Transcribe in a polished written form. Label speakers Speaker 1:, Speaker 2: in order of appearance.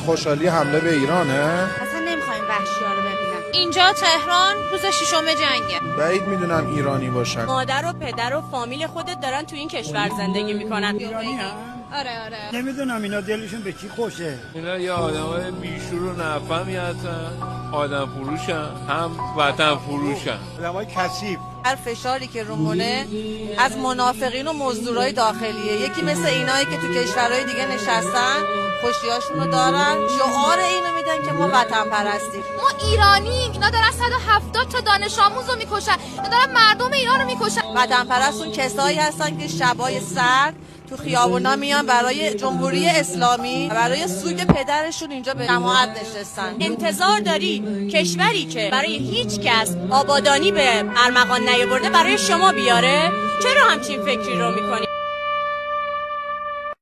Speaker 1: خوشحالی حمله به ایرانه؟
Speaker 2: اصلا نمیخوایم وحشی‌ها رو ببینم.
Speaker 3: اینجا تهران روز 6 جنگه.
Speaker 1: بعید میدونم ایرانی باشن.
Speaker 4: مادر و پدر و فامیل خودت دارن تو این کشور زندگی میکنن.
Speaker 5: ایرانی هم؟
Speaker 3: آره.
Speaker 5: نمیدونم اینا دلشون به کی خوشه.
Speaker 6: اینا یه آدمای بیشور و نفهمی هستن، آدم فروشن، هم وطن فروشن.
Speaker 1: آدمای کثیف.
Speaker 2: هر فشاری که رومونه از منافقین و مزدورای داخلیه. یکی مثل اینایی که تو کشورهای دیگه نشستن خوشیاشون رو دارن، شعار اینو میدن که ما وطن پرستیم.
Speaker 3: ما ایرانیم، اینا دارن 170 تا دانش آموز رو میکشن، اینا دارن مردم ایران رو میکشن.
Speaker 2: وطن پرستون کسایی هستن که شبای سرد تو خیابونا میان برای جمهوری اسلامی، برای سوگ پدرشون اینجا به جماعت نشستن.
Speaker 4: انتظار داری کشوری که برای هیچ کس آبادانی به ارمغان نیاورده برای شما بیاره؟ چرا همچین فکری رو میکنی؟